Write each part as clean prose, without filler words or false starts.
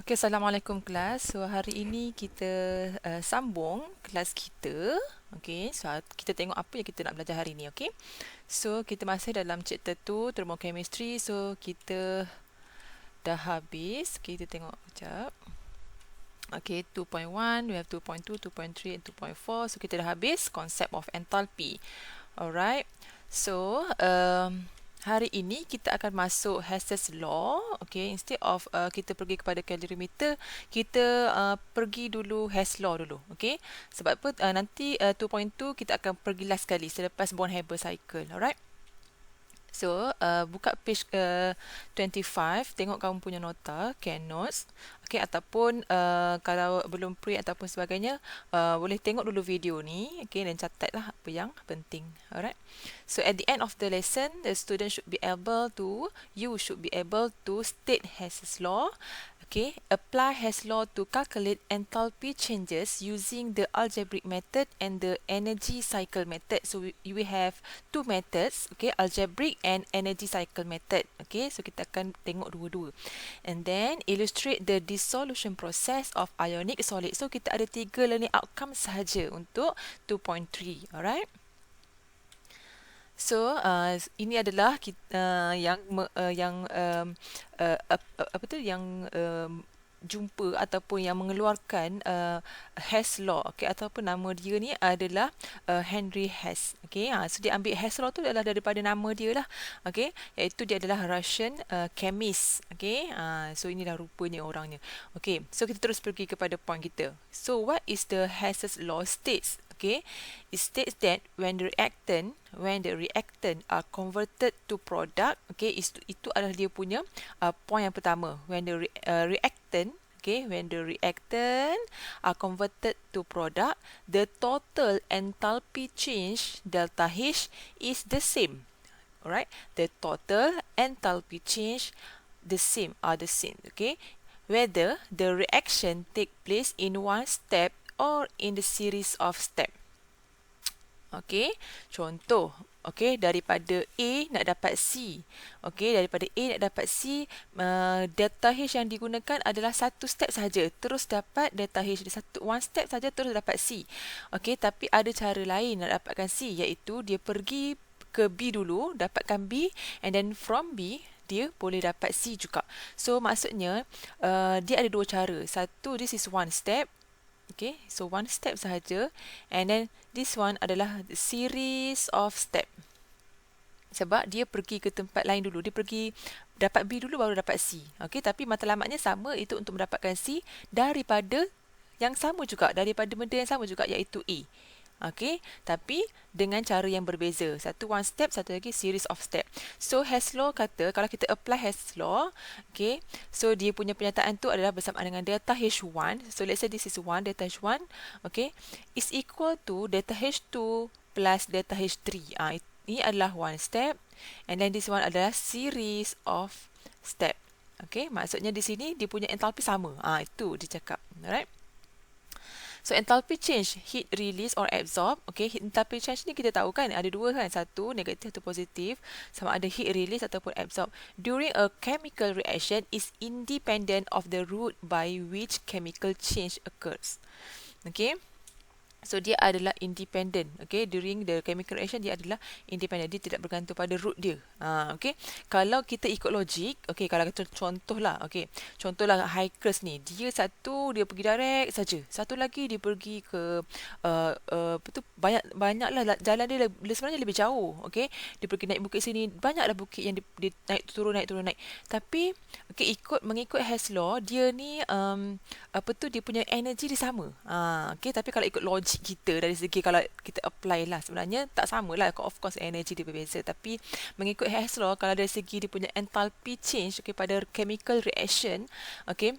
Okay, Assalamualaikum kelas. So, hari ini kita sambung kelas kita. Okay, so kita tengok apa yang kita nak belajar hari ini, okay? So, kita masih dalam chapter 2, Thermochemistry. So, kita dah habis. Okay, kita tengok sekejap. Okay, 2.1, we have 2.2, 2.3 and 2.4. So, kita dah habis concept of enthalpy. Alright. So, hari ini kita akan masuk Hess's Law. Okay, instead of kita pergi kepada calorimeter, kita pergi dulu Hess Law dulu. Okay, sebab apa? Nanti 2.2 kita akan pergi last sekali selepas Born-Haber cycle. Alright. So, buka page 25, tengok kamu punya nota, can notes. Okay, ataupun kalau belum print ataupun sebagainya, boleh tengok dulu video ni, okay, dan catatlah apa yang penting. Alright. So, at the end of the lesson, the student should be able to, you should be able to state Hess's law. Okay, apply Hess law to calculate enthalpy changes using the algebraic method and the energy cycle method. So we have two methods, okay, algebraic and energy cycle method. Okay, so kita akan tengok dua-dua. And then illustrate the dissolution process of ionic solid. So kita ada 3 learning outcome sahaja untuk 2.3. Alright. So ini adalah kita, apa tu yang jumpa ataupun yang mengeluarkan Hess law, okay, ataupun nama dia ni adalah Henry Hess. Okay, so dia ambil Hess law tu adalah daripada nama dia lah, okay, iaitu dia adalah Russian chemist. Okay, so inilah rupanya orangnya. Okay, so kita terus pergi kepada point kita. So what is the Hess's law states? Okay, it states that when the reactant are converted to product, okay, itu adalah dia punya point yang pertama. When the reactant, okay, when the reactant are converted to product, the total enthalpy change delta H is the same. Alright, the total enthalpy change are the same. Okay, whether the reaction take place in one step or in the series of step. Okey, contoh, okey, daripada A nak dapat C. Okey, daripada A nak dapat C, delta H yang digunakan adalah satu step sahaja, terus dapat delta H di one step saja terus dapat C. Okey, tapi ada cara lain nak dapatkan C, iaitu dia pergi ke B dulu, dapatkan B, and then from B dia boleh dapat C juga. So maksudnya dia ada dua cara. Satu, this is one step. Okay, so one step sahaja, and then this one adalah the series of step. Sebab dia pergi ke tempat lain dulu, dia pergi dapat B dulu baru dapat C. Okay, tapi matlamatnya sama, itu untuk mendapatkan C daripada yang sama juga, daripada benda yang sama juga, iaitu A. Okay, tapi dengan cara yang berbeza. Satu one step, satu lagi series of step. So Hess law kata, kalau kita apply Hess law, okay, so dia punya pernyataan tu adalah bersamaan dengan delta H1. So let's say this is 1, delta H1, okay, is equal to delta H2 plus delta H3. Ini adalah one step, and then this one adalah series of step. Okay, maksudnya di sini dia punya enthalpy sama. Itu dia cakap. Alright. So enthalpy change, heat release or absorb. Okay, enthalpy change ni kita tahu kan ada dua kan, satu negatif, satu positif, sama ada heat release ataupun absorb. During a chemical reaction is independent of the route by which chemical change occurs. Okay. So dia adalah independent. Okay, during the chemical reaction dia adalah independent. Dia tidak bergantung pada root dia. Okay, kalau kita ikut logik, okay, kalau kita contohlah, okay, contohlah hikers ni, dia satu dia pergi direct saja, satu lagi dia pergi ke apa tu, banyaklah jalan dia sebenarnya lebih jauh. Okay, dia pergi naik bukit sini, banyaklah bukit yang dia naik turun naik. Tapi okay, mengikut Hess law, dia ni apa tu, dia punya energi dia sama. Okay, tapi kalau ikut logik kita dari segi kalau kita apply lah, sebenarnya tak sama lah, of course energy dia berbeza, tapi mengikut Hess law, kalau dari segi dia punya enthalpy change, okay, pada chemical reaction, okay,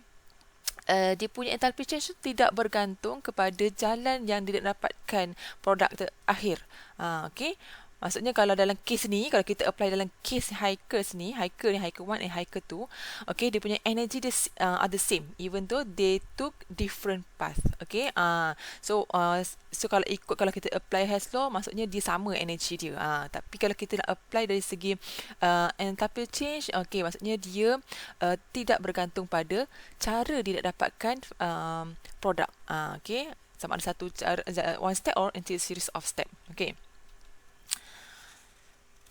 dia punya enthalpy change tidak bergantung kepada jalan yang dia dapatkan produk akhir. Okay, Maksudnya kalau dalam case ni, kalau kita apply dalam case Hikers ni, Hiker 1 and Hiker 2, okay, dia punya energy dia are the same even though they took different path. Okay, so kalau kita apply Hess law, maksudnya dia sama energy dia. Tapi kalau kita nak apply dari segi enthalpy change, okay, maksudnya dia tidak bergantung pada cara dia nak dapatkan produk. Okay, sama ada satu cara, one step or into a series of step. Okay.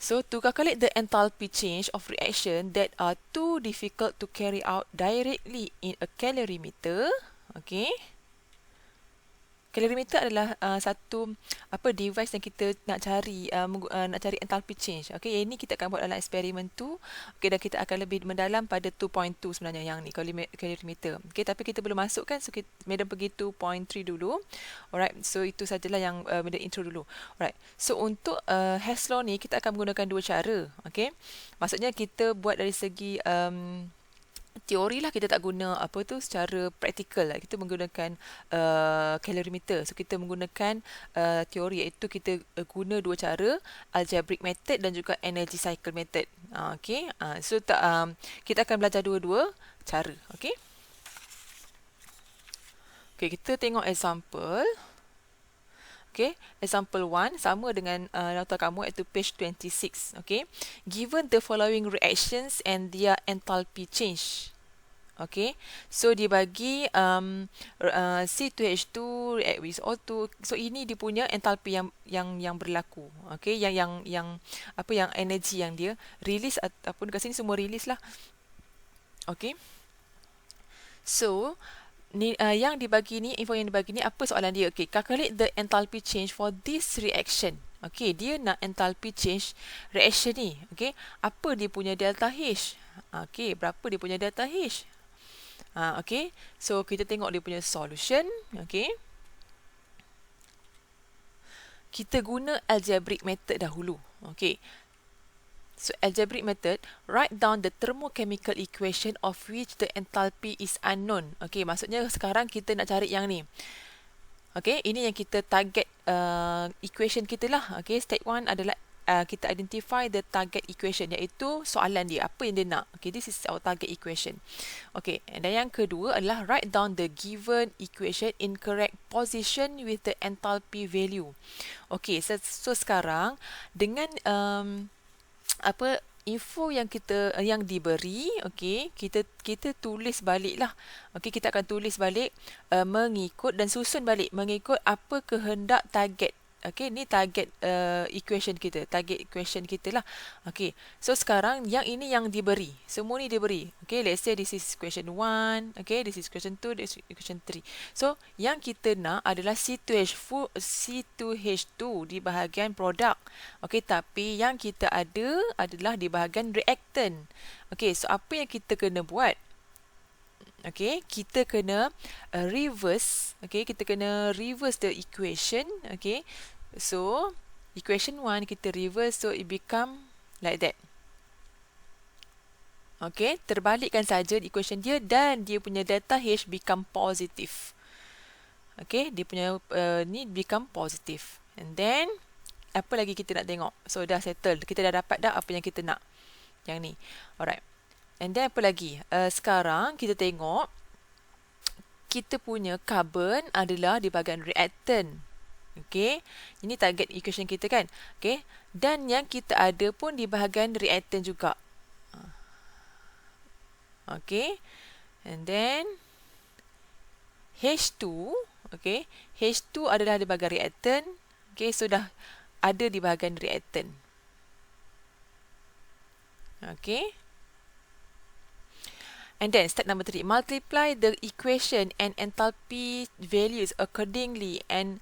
So, to calculate the enthalpy change of reaction that are too difficult to carry out directly in a calorimeter, okay. Calorimeter adalah satu device yang kita nak cari enthalpy change. Okay, yang ini kita akan buat dalam eksperimen tu. Okay, dan kita akan lebih mendalam pada 2.2 sebenarnya yang ni calorimeter. Okay, tapi kita belum masukkan, so Madam pergi 2.3 dulu. Alright, so itu sajalah yang Madam intro dulu. Alright, so untuk Hess law ni kita akan menggunakan dua cara. Okay, maksudnya kita buat dari segi teori lah, kita tak guna secara praktikal lah. Kita menggunakan calorimeter. So kita menggunakan teori, iaitu kita guna dua cara, algebraic method dan juga energy cycle method. Okay, so kita akan belajar dua-dua cara. Okay, kita tengok example. Okay, example 1 sama dengan nota kamu, iaitu page 26. Okay, given the following reactions and their enthalpy change. Okay, so dia bagi C2H2 react with O2. So ini dia punya enthalpy yang berlaku. Okay, yang energy yang dia release, ataupun kat sini semua release lah. Okay, so ni yang dibagi ni, info yang dibagi ni, apa soalan dia? Okay, calculate the enthalpy change for this reaction. Okay, dia nak enthalpy change reaction ni. Okay, apa dia punya delta H? Okay, berapa dia punya delta H? Okay, so kita tengok dia punya solution. Okay, kita guna algebraic method dahulu. Okay, so algebraic method, write down the thermochemical equation of which the enthalpy is unknown. Okay, maksudnya sekarang kita nak cari yang ni. Okay, ini yang kita target equation kita lah. Okay, step 1 adalah kita identify the target equation, iaitu soalan dia, apa yang dia nak. Okay, this is our target equation. Okay, dan yang kedua adalah write down the given equation in correct position with the enthalpy value. Okay, so sekarang dengan info yang diberi, okay, kita tulis baliklah. Okay, kita akan tulis balik mengikut dan susun balik mengikut apa kehendak target. Okay, ni target equation kita, lah. Okay, so sekarang yang ini yang diberi, semua ni diberi. Okay, let's say this is question 1, okay, this is question 2, this is question 3. So yang kita nak adalah C2H2 di bahagian produk. Okay, tapi yang kita ada adalah di bahagian reactant. Okay, so apa yang kita kena buat? Okay, kita kena reverse. Okay, kita kena reverse the equation. Okay, so equation 1 kita reverse, so it become like that. Okay, terbalikkan saja equation dia dan dia punya delta H become positive. Okay, dia punya ni become positive. And then apa lagi kita nak tengok? So dah settle, kita dah dapat dah apa yang kita nak. Yang ni. Alright. And then apa lagi? Sekarang kita tengok kita punya carbon adalah di bahagian reactant. Okay, ini target equation kita kan. Okay, dan yang kita ada pun di bahagian reactant juga. Okay, and then H2. Okay, H2 adalah di bahagian reactant. Okay, so dah ada di bahagian reactant. Okay. And then step number 3, multiply the equation and enthalpy values accordingly and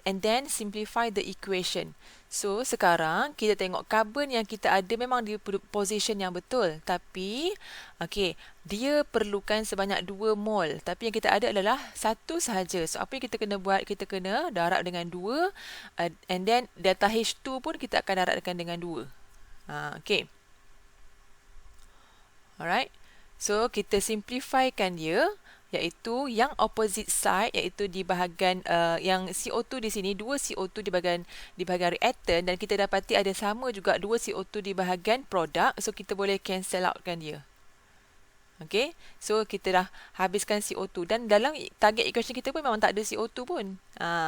then simplify the equation. So sekarang kita tengok carbon yang kita ada memang di position yang betul, tapi okay, dia perlukan sebanyak 2 mol, tapi yang kita ada adalah 1 sahaja. So apa yang kita kena buat? Kita kena darab dengan 2 and then delta H2 pun kita akan darabkan dengan 2. Okay. Alright. So, kita simplifykan dia. iaitu yang opposite side, iaitu di bahagian yang CO2 di sini, 2 CO2 di bahagian reactant, dan kita dapati ada sama juga 2 CO2 di bahagian produk. So kita boleh cancel outkan dia. Okay, so kita dah habiskan CO2 dan dalam target equation kita pun memang tak ada CO2 pun.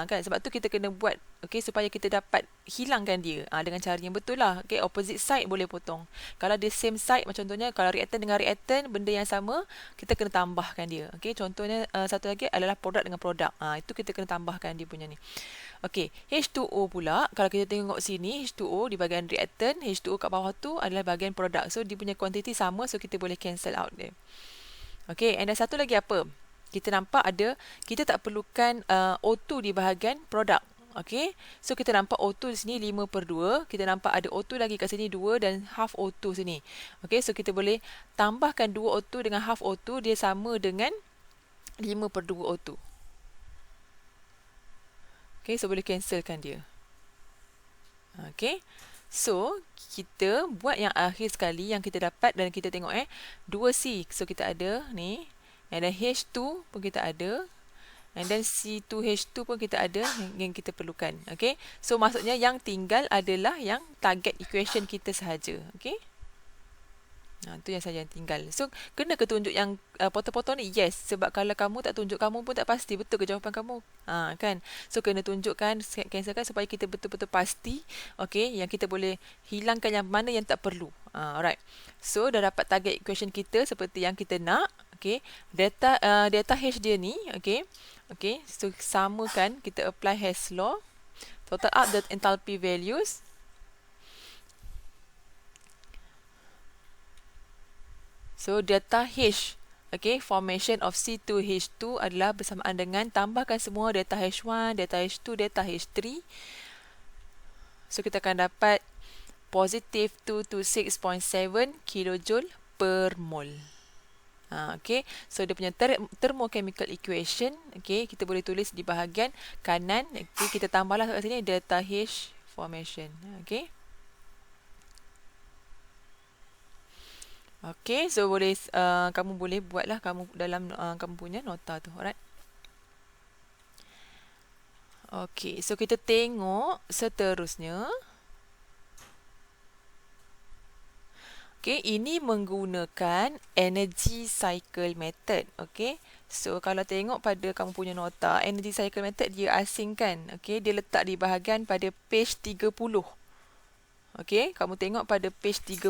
Kan, sebab tu kita kena buat, okay, supaya kita dapat hilangkan dia dengan cara yang betul lah. Okay, opposite side boleh potong. Kalau dia same side, macam contohnya kalau reactant dengan reactant, benda yang sama, kita kena tambahkan dia. Okay, contohnya satu lagi adalah produk dengan produk. Itu kita kena tambahkan dia punya ni. Okey, H2O pula, kalau kita tengok sini, H2O di bahagian reactant, H2O kat bawah tu adalah bahagian produk. So, dia punya kuantiti sama, so kita boleh cancel out dia. Okey, and then satu lagi apa? Kita nampak ada, kita tak perlukan O2 di bahagian produk. Okey, so kita nampak O2 di sini 5/2. Kita nampak ada O2 lagi kat sini 2 dan half O2 sini. Okey, so kita boleh tambahkan 2 O2 dengan half O2, dia sama dengan 5/2 O2. Okay, so boleh cancelkan dia. Okay, so kita buat yang akhir sekali yang kita dapat dan kita tengok 2C. So kita ada ni, and then H2 pun kita ada, and then C2H2 pun kita ada yang kita perlukan. Okay, so maksudnya yang tinggal adalah yang target equation kita sahaja. Okay. Itu yang saja yang tinggal. So, kena ke tunjuk yang potong-potong ni? Yes. Sebab kalau kamu tak tunjuk, kamu pun tak pasti betul ke jawapan kamu. Kan? So, kena tunjukkan, cancelkan supaya kita betul-betul pasti. Okay, yang kita boleh hilangkan yang mana yang tak perlu. Alright. So, dah dapat target equation kita seperti yang kita nak. Okay. Data H dia ni. Okay. Okay. So, samakan. Kita apply Hess law. Total up the enthalpy values. So, data H, okay, formation of C2H2 adalah bersamaan dengan tambahkan semua data H1, data H2, data H3. So, kita akan dapat positive 226.7 kilojoule per mole. Okay, so dia punya thermochemical equation, okay, kita boleh tulis di bahagian kanan. Okay, kita tambahlah kat sini data H formation. Okay. Okay, so boleh kamu boleh buatlah kamu dalam kamu punya nota tu, alright? Okay, so kita tengok seterusnya. Okay, ini menggunakan energy cycle method. Okay, so kalau tengok pada kamu punya nota, energy cycle method dia asing kan? Okay, dia letak di bahagian pada page 30. Okey, kamu tengok pada page 30.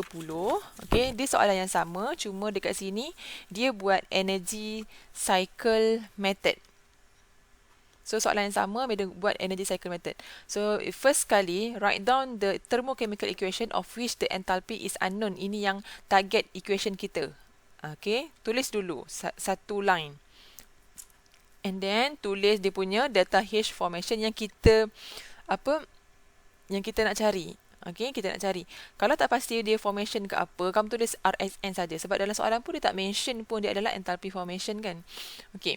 Okey, dia soalan yang sama, cuma dekat sini dia buat energy cycle method. So, soalan yang sama, dia buat energy cycle method. So, first kali, write down the thermochemical equation of which the enthalpy is unknown. Ini yang target equation kita. Okey, tulis dulu satu line. And then, tulis dia punya data H formation yang kita, yang kita nak cari. Okay, kita nak cari. Kalau tak pasti dia formation ke apa, kamu tulis RSN saja. Sebab dalam soalan pun dia tak mention pun dia adalah enthalpy formation kan. Okay.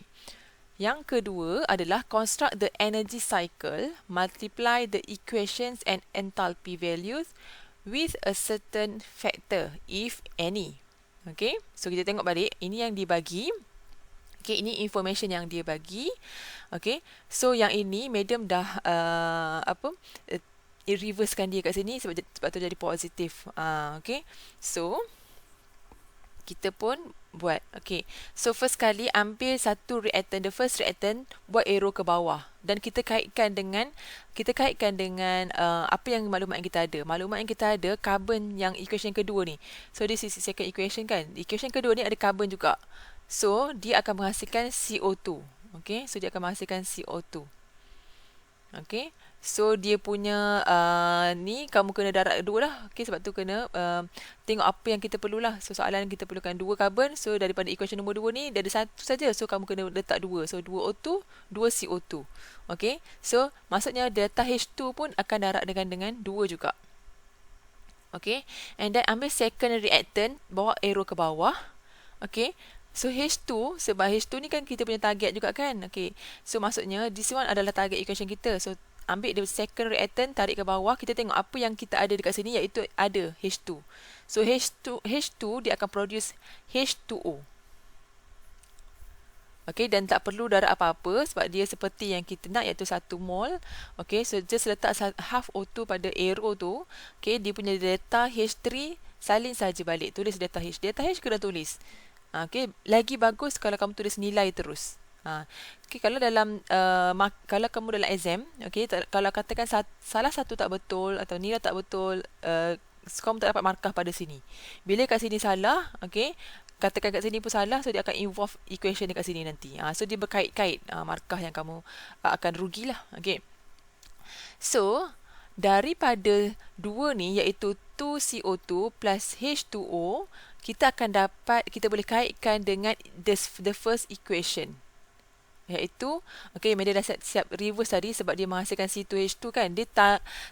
Yang kedua adalah construct the energy cycle, multiply the equations and enthalpy values with a certain factor, if any. Okay, so kita tengok balik. Ini yang dibagi. Okay, ini information yang dia bagi. Okay, so yang ini medium dah reversekan dia kat sini sebab tu jadi positif. Okay, so kita pun buat. Okay, so first kali ambil satu reactant, the first reactant, buat arrow ke bawah dan kita kaitkan dengan apa yang maklumat yang kita ada. Maklumat yang kita ada carbon yang equation kedua ni. So this is second equation kan. Equation kedua ni ada carbon juga. So dia akan menghasilkan CO2. Okay, so dia akan menghasilkan CO2. Okay, so dia punya ni kamu kena darab dua lah. Okay, sebab tu kena tengok apa yang kita perlulah. So soalan kita perlukan 2 carbon. So daripada equation nombor 2 ni dia ada satu saja. So kamu kena letak 2. So 2 O2, 2 CO2. Okay, so maksudnya delta H2 pun akan darab dengan 2 juga. Okay, and then ambil second reactant, bawa arrow ke bawah. Okay, so H2, sebab H2 ni kan kita punya target juga kan. Okay, so maksudnya this one adalah target equation kita. So ambil the second reactant, tarik ke bawah. Kita tengok apa yang kita ada dekat sini, iaitu ada H2. So H2 dia akan produce H2O. Okey, dan tak perlu darab apa-apa sebab dia seperti yang kita nak iaitu 1 mol. Okey, so just letak half O2 pada arrow tu. Okey, dia punya delta H3 salin saja balik. Tulis delta H. Delta H kena tulis. Okey, lagi bagus kalau kamu tulis nilai terus. Okey, kalau dalam kalau kamu dalam exam, okey, kalau katakan salah satu tak betul atau nilai tak betul, kamu tak dapat markah pada sini. Bila kat sini salah, okey, katakan kat sini pun salah, so dia akan involve equation dekat sini nanti. So dia berkait-kait markah yang kamu akan rugilah. Okey. So daripada dua ni iaitu 2CO2 plus H2O, kita akan dapat, kita boleh kaitkan dengan the first equation. Iaitu, okay, dia dah siap reverse tadi sebab dia menghasilkan C2H2 kan. Dia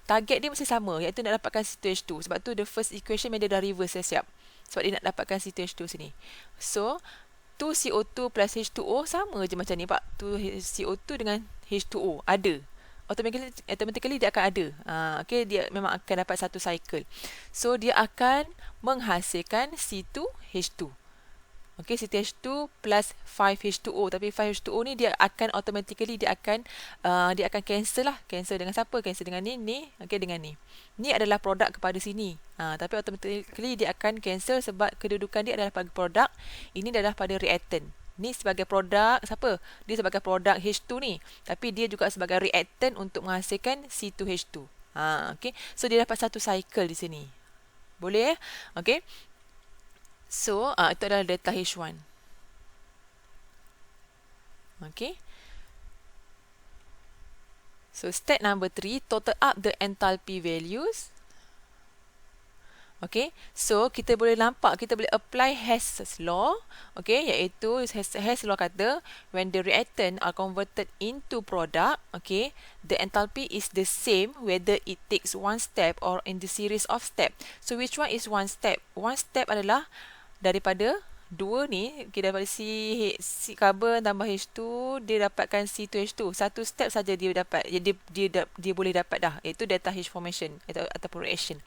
target dia masih sama, iaitu nak dapatkan C2H2. Sebab tu the first equation dia dah reverse siap. Sebab dia nak dapatkan C2H2 sini. So, 2CO2 plus H2O sama je macam ni Pak. 2CO2 dengan H2O ada. Automatically dia akan ada. Okay, dia memang akan dapat satu cycle. So, dia akan menghasilkan C2H2. Okay, C2H2 plus 5H2O. Tapi 5H2O ni dia akan automatically dia akan cancel lah. Cancel dengan siapa? Cancel dengan ni. Okay, dengan ni. Ni adalah produk kepada sini. Tapi automatically dia akan cancel sebab kedudukan dia adalah pada produk. Ini adalah pada reactant. Ni sebagai produk siapa? Dia sebagai produk H2 ni. Tapi dia juga sebagai reactant untuk menghasilkan C2H2. Okay. So dia dapat satu cycle di sini. Boleh Okay. So, itu adalah delta H1. Okay. So, step number 3, total up the enthalpy values. Okay. So, kita boleh nampak, kita boleh apply Hess's law. Okay. Iaitu, Hess law kata, when the reactant are converted into product, okay, the enthalpy is the same whether it takes one step or in the series of step. So, which one is one step? One step adalah daripada dua ni, kita dapat C carbon tambah H2, dia dapatkan C2H2. Satu step saja dia dapat, dia boleh dapat dah, iaitu delta H formation ataupun reaction.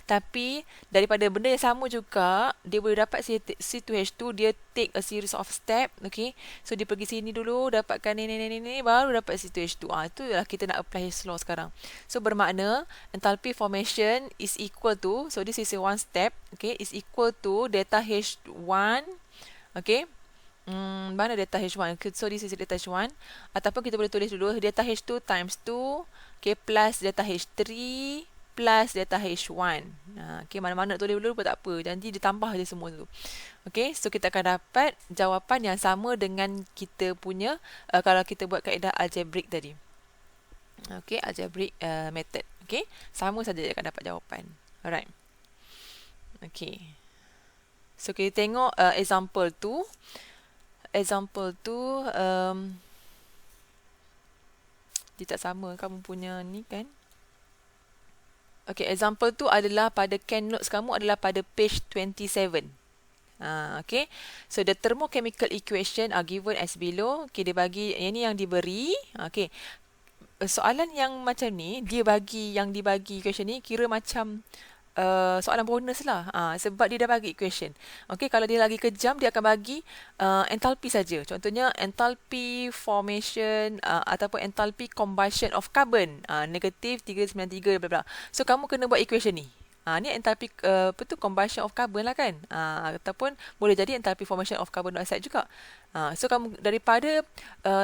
Tapi daripada benda yang sama juga, dia boleh dapat C2H2, dia take a series of step. Okay, so dia pergi sini dulu, dapatkan ni, baru dapat C2H2. Itulah kita nak apply Hess law sekarang. So bermakna enthalpy formation is equal to, so this is a one step, okay, is equal to delta H1. Okay, mana delta H1? So this is delta H1. Ataupun kita boleh tulis dulu delta H2 times 2, okay, plus delta H3 plus delta H1. Okay, mana-mana nak tulis dulu pun tak apa. Nanti ditambah je semua tu. Okay, so kita akan dapat jawapan yang sama dengan kita punya kalau kita buat kaedah algebraic tadi. Okay, algebraic method. Okay, sama saja dia akan dapat jawapan. Alright. Okay. So, kita tengok example tu. Example tu, dia tak sama kamu punya ni kan. Okay, example tu adalah pada Ken notes kamu adalah pada page 27. Okay, so the thermochemical equation are given as below. Okay, dia bagi, ini yang diberi. Okay, soalan yang macam ni, dia bagi, yang dibagi equation ni kira macam soalan bonus lah, sebab dia dah bagi equation. Okay, kalau dia lagi kejam, dia akan bagi enthalpy saja. Contohnya enthalpy formation ataupun enthalpy combustion of carbon negatif 393 bla bla. So kamu kena buat equation ni. Ni enthalpy combustion of carbon lah kan, ataupun boleh jadi enthalpy formation of carbon dioxide juga. So kamu daripada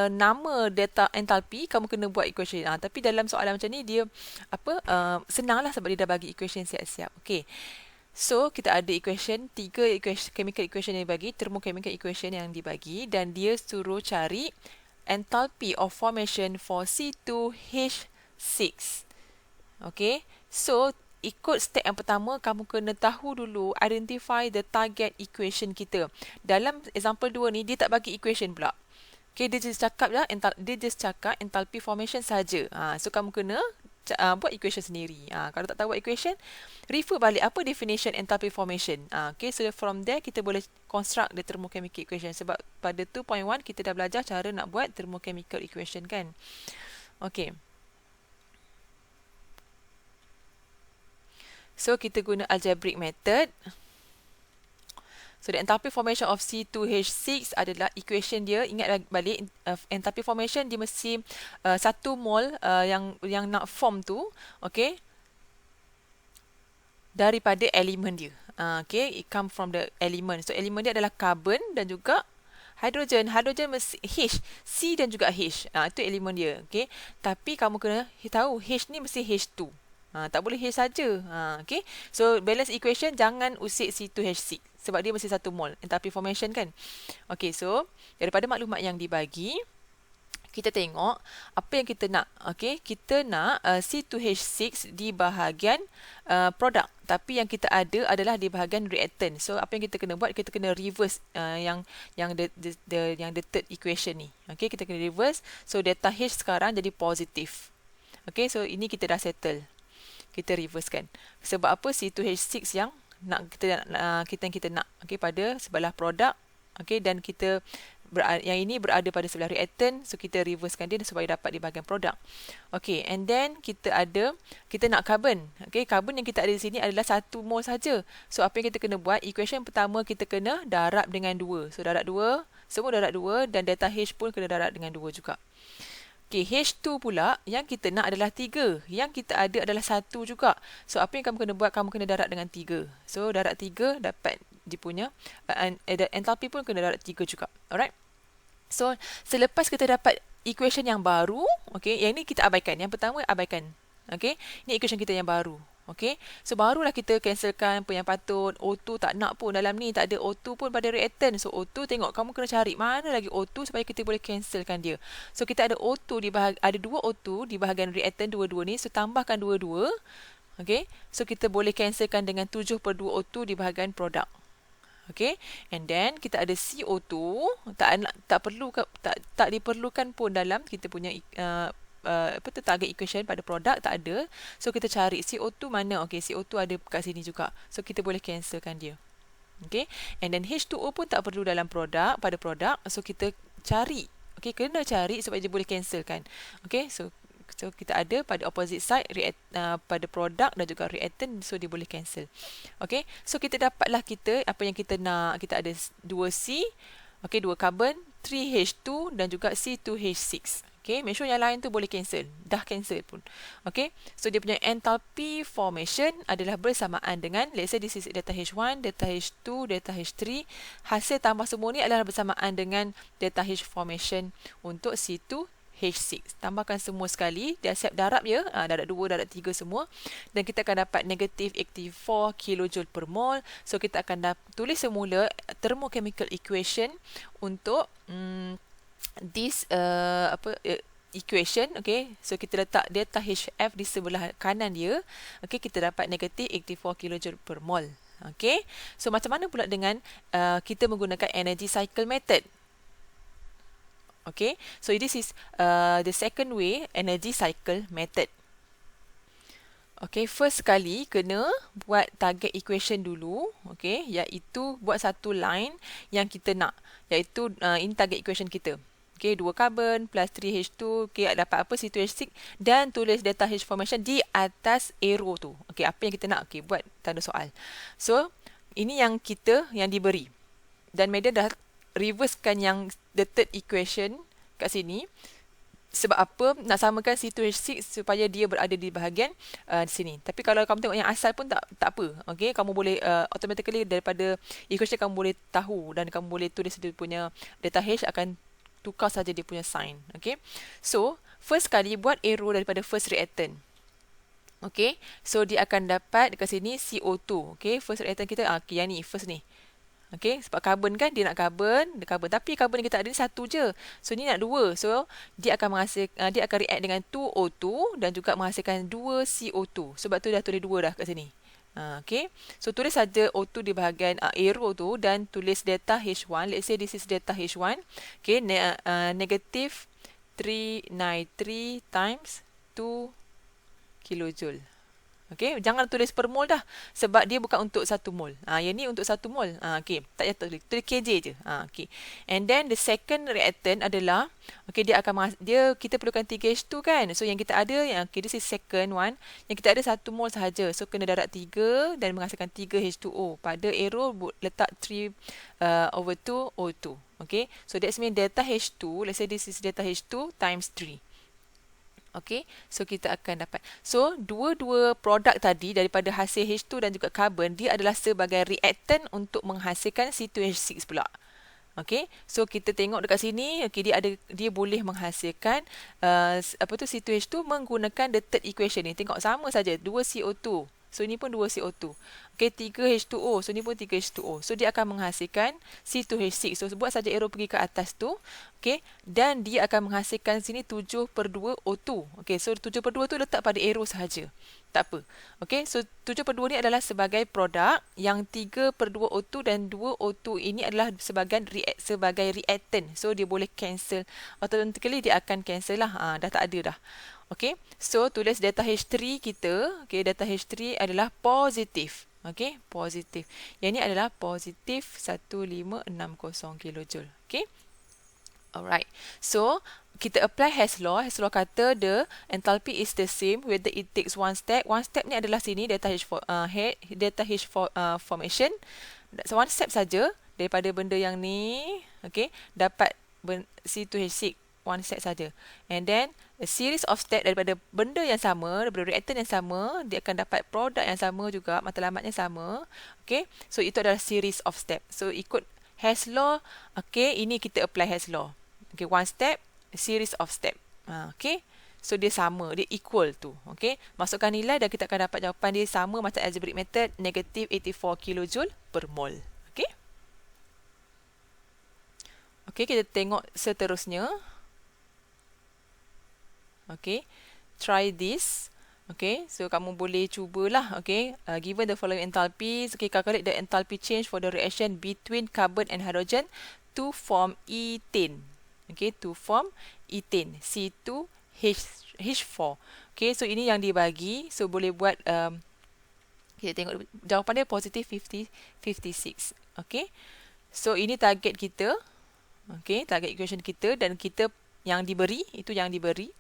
nama data enthalpy, kamu kena buat equation. Tapi dalam soalan macam ni dia senang lah sebab dia dah bagi equation siap-siap. Okay, so kita ada equation, 3 chemical equation yang dibagi, thermochemical equation yang dibagi, dan dia suruh cari enthalpy of formation for C2H6. Okay, so ikut step yang pertama, kamu kena tahu dulu, identify the target equation kita. Dalam example 2 ni, dia tak bagi equation pula. Okay, dia just cakap enthalpy formation saja. So, kamu kena buat equation sendiri. Kalau tak tahu buat equation, refer balik apa definition enthalpy formation. Okay, so from there, kita boleh construct the thermochemical equation. Sebab pada 2.1, kita dah belajar cara nak buat thermochemical equation kan. Okay. So, kita guna algebraic method. So the enthalpy formation of C2H6 adalah equation dia, ingat balik enthalpy formation dia mesti 1 mol yang nak form tu, okay, daripada elemen dia. Okay, it come from the element. So elemen dia adalah carbon dan juga hidrogen. Hidrogen mesti H, C dan juga H. Itu elemen dia. Okay, tapi kamu kena tahu H ni mesti H2. Tak boleh H saja. Okay, so balance equation jangan usik C2H6 sebab dia mesti 1 mol enthalpy formation kan. Okay, so daripada maklumat yang dibagi, kita tengok apa yang kita nak. Okay, kita nak C2H6 di bahagian produk, tapi yang kita ada adalah di bahagian reactant. So apa yang kita kena buat, kita kena reverse yang the third equation ni. Okay, kita kena reverse. So delta H sekarang jadi positif. Okay, so ini kita dah settle. Kita reverse kan. Sebab apa? C2H6 yang kita nak, okay, pada sebelah produk, okay, dan yang ini berada pada sebelah reactant, so kita reversekan dia supaya dapat di bahagian produk. Okay, and then kita nak carbon. Okay, carbon yang kita ada di sini adalah 1 mol saja. So apa yang kita kena buat, equation pertama kita kena darab dengan 2. So darab 2, semua darab 2, dan delta H pun kena darab dengan 2 juga. Okay, H2 pula yang kita nak adalah 3. Yang kita ada adalah 1 juga. So apa yang kamu kena buat, kamu kena darab dengan 3. So darab 3 dapat dia punya enthalpy pun kena darab 3 juga. Alright. So selepas kita dapat equation yang baru, okay, yang ini kita abaikan. Yang pertama abaikan. Okay, ini equation kita yang baru. Okay, so barulah kita cancelkan apa yang patut. O2 tak nak pun dalam ni, tak ada O2 pun pada reactant. So O2 tengok, kamu kena cari mana lagi O2 supaya kita boleh cancelkan dia. So kita ada O2 ada 2 O2 di bahagian reactant dua-dua ni. So tambahkan dua-dua. Okay, so kita boleh cancelkan dengan 7/2 O2 di bahagian produk. Okay, and then kita ada CO2, tak diperlukan pun dalam kita punya target equation pada produk, tak ada. So kita cari CO2 mana. Okay, CO2 ada kat sini juga. So kita boleh cancelkan dia. Okay, and then H2O pun tak perlu dalam pada produk. So kita cari. Okay, kena cari supaya dia boleh cancelkan. Okay, so kita ada pada opposite side pada produk dan juga reactant, so dia boleh cancel. Okay, so kita dapatlah apa yang kita nak. Kita ada 2C, okay, 2 carbon, 3H2 dan juga C2H6. Okay, make sure yang lain tu boleh cancel. Dah cancel pun. Okay, so dia punya enthalpy formation adalah bersamaan dengan, let's say this is delta H1, delta H2, delta H3. Hasil tambah semua ni adalah bersamaan dengan delta H formation untuk C2H6. Tambahkan semua sekali, dia siap darab ya, darab 2, darab 3 semua, dan kita akan dapat negative 84 kJ per mol. So kita akan tulis semula thermochemical equation untuk this equation. Okay, so kita letak delta HF di sebelah kanan dia. Okay, kita dapat negative 84 kJ per mol. Okay, so macam mana pula dengan kita menggunakan energy cycle method? Okay, so this is the second way, energy cycle method. Okay, first sekali kena buat target equation dulu. Okay, iaitu buat satu line yang kita nak, iaitu ini target equation kita. Okay, 2 carbon plus 3H2, okay, dapat apa? C2H6, dan tulis delta H formation di atas arrow tu. Okay, apa yang kita nak? Okay, buat tanda soal. So ini yang diberi, dan Medan dah reversekan yang the third equation kat sini. Sebab apa? Nak samakan C2H6 supaya dia berada di bahagian sini. Tapi kalau kamu tengok yang asal pun tak apa. Okay, kamu boleh automatically daripada equation kamu boleh tahu, dan kamu boleh tulis dia punya delta H, akan tukar saja dia punya sign. Okay, so first kali buat arrow daripada first reactant. Okay, so dia akan dapat dekat sini CO2. Okay, first reactant kita yang ni, first ni. Okay, sebab carbon kan, dia nak carbon, tapi carbon yang kita ada ni satu je. So ni nak 2. So dia akan react dengan 2O2 dan juga menghasilkan 2 CO2. Sebab tu dah tulis 2 dah kat sini. Okay, so tulis saja O2 di bahagian arrow tu, dan tulis delta H1. Let's say this is delta H1. Okay, negative 393 times 2 kilojoule. Okey, jangan tulis per mol dah sebab dia bukan untuk 1 mol. Yang ni untuk 1 mol. Okey, tak payah tulis kj je. Okey. And then the second reactant adalah okey, dia kita perlukan 3H2 kan. So yang kita ada yang this is second one, yang kita ada 1 mol sahaja. So kena darab 3 dan menghasilkan 3H2O. Pada arrow letak 3/2 O2. Okey. So that's mean delta H2, let's say this is delta H2 times 3. Okey, so kita akan dapat. So, dua-dua produk tadi daripada hasil H2 dan juga karbon, dia adalah sebagai reactant untuk menghasilkan C2H6 pula. Okey, so kita tengok dekat sini, okey, dia boleh menghasilkan C2H2 menggunakan the third equation ni. Tengok sama saja, 2CO2. So ini pun 2CO2. Okey, 3H2O. So ini pun 3H2O. So dia akan menghasilkan C2H6. So buat saja arrow pergi ke atas tu. Okey, dan dia akan menghasilkan sini 7/2 O2. Okey, so 7/2 tu letak pada arrow sahaja. Tak apa. Okey, so 7/2 ni adalah sebagai produk, yang 3/2 O2 dan 2 O2 ini adalah sebagai reactant. So dia boleh cancel. Automatically dia akan cancel lah. Dah tak ada dah. Okey, so tulis delta H3 kita. Okey, delta H3 adalah positif. Okey, positif. Yang ini adalah positif 1560 kilojoule. Okey. Alright. So, kita apply Hess law. Hess law kata the enthalpy is the same whether it takes one step. One step ni adalah sini delta H formation. So, one step saja daripada benda yang ni, okey, dapat C2H6. One step saja. And then a series of step daripada benda yang sama, daripada reactant yang sama, dia akan dapat produk yang sama juga, matlamatnya sama. Okay, so itu adalah series of step. So ikut Hess law. Okay, ini kita apply Hess law. Okay, one step, series of step. Okay, so dia sama, dia equal tu. Okay, masukkan nilai dan kita akan dapat jawapan dia sama macam algebraic method, negative 84 kilojoule per mol. Okay, okay, kita tengok seterusnya. Okay, try this. Okay, so kamu boleh cubalah. Okay, given the following enthalpies, okay, calculate the enthalpy change for the reaction between carbon and hydrogen to form ethane. Okay, to form ethane, C2H4. Okay, so ini yang dibagi. So boleh buat, kita tengok jawapan dia positif 56. Okay, so ini target kita. Okay, target equation kita, dan kita yang diberi, itu yang diberi.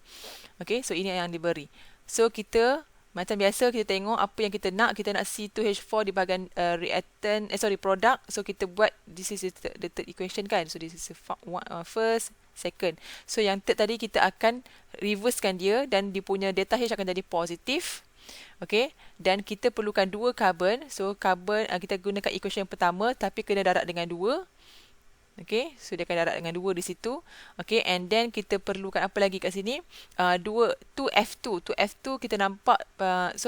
Okay, so ini yang diberi. So kita macam biasa kita tengok apa yang kita nak C2H4 di bahagian reactant, product. So kita buat, this is the third equation kan. So this is first, second. So yang third tadi kita akan reversekan dia dan dia punya delta H akan jadi positif. Okay, dan kita perlukan 2 carbon. So carbon kita gunakan equation yang pertama tapi kena darab dengan 2. Okay, so dia akan darab dengan 2 di situ. Okay, and then kita perlukan apa lagi kat sini? 2F2. 2F2 kita nampak,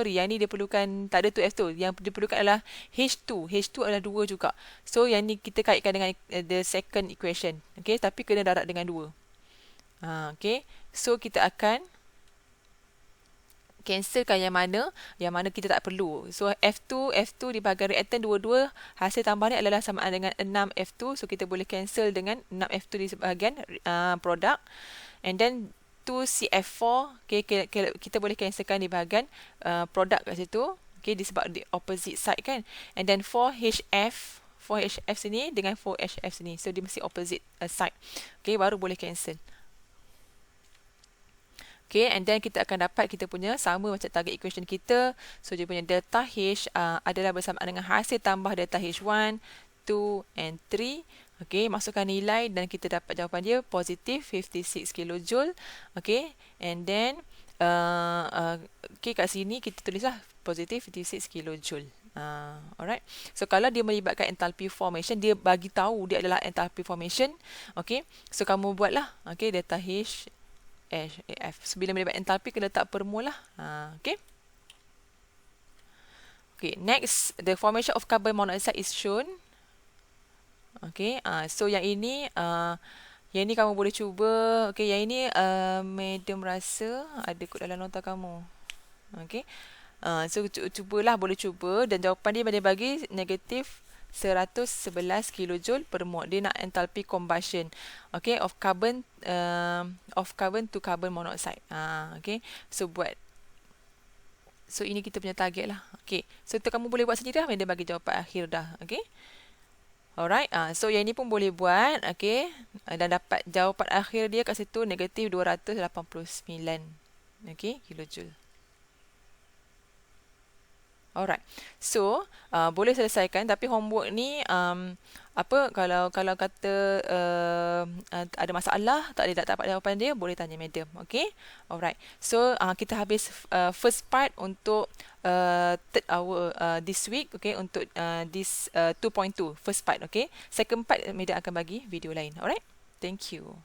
yang ni dia perlukan, tak ada 2F2. Yang dia perlukan adalah H2. H2 adalah 2 juga. So, yang ni kita kaitkan dengan the second equation. Okay, tapi kena darab dengan 2. Okay, so kita akan cancelkan yang mana kita tak perlu. So F2 di bahagian reactant dua-dua, hasil tambah ni adalah sama dengan 6F2. So kita boleh cancel dengan 6F2 di bahagian produk. And then 2CF4, okay, kita boleh cancelkan di bahagian produk kat situ. Okay, disebab di opposite side kan. And then 4HF sini dengan 4HF sini. So dia mesti opposite side. Okay, baru boleh cancel. Okay, and then kita akan dapat kita punya sama macam target equation kita. So, dia punya delta H adalah bersamaan dengan hasil tambah delta H1, 2 and 3. Okay, masukkan nilai dan kita dapat jawapan dia positif 56 kilojoule. Okay, and then okay, kat sini kita tulislah positif 56 kilojoule. Alright. So kalau dia melibatkan enthalpy formation, dia bagi tahu dia adalah enthalpy formation. Okay, so kamu buatlah. Okay, delta H F. So, bila melibat enthalpy, kena letak per mol lah. Okay. Okay, next, the formation of carbon monoxide is shown. Okay, so yang ini kamu boleh cuba. Okay, yang ini medium rasa, ada kot dalam nota kamu. Okay, so cubalah, boleh cuba. Dan jawapan dia bagi negatif 111 kilojoule per mol. Dia nak enthalpy combustion, okay, of carbon to carbon monoxide. Okay, so buat So ini kita punya target lah. Okay. So tu kamu boleh buat sendiri lah. Madam bagi jawapan akhir dah. Okay. Alright. So yang ni pun boleh buat. Okay. Dan dapat jawapan akhir dia kat situ negatif 289. Okay. Kilojoule. Alright. So, boleh selesaikan tapi homework ni kalau kata ada masalah, tak dapat jawapan dia, boleh tanya madam. Okay? Alright. So, kita habis first part untuk third hour this week, okay, untuk this 2.2 first part, okay. Second part madam akan bagi video lain. Alright? Thank you.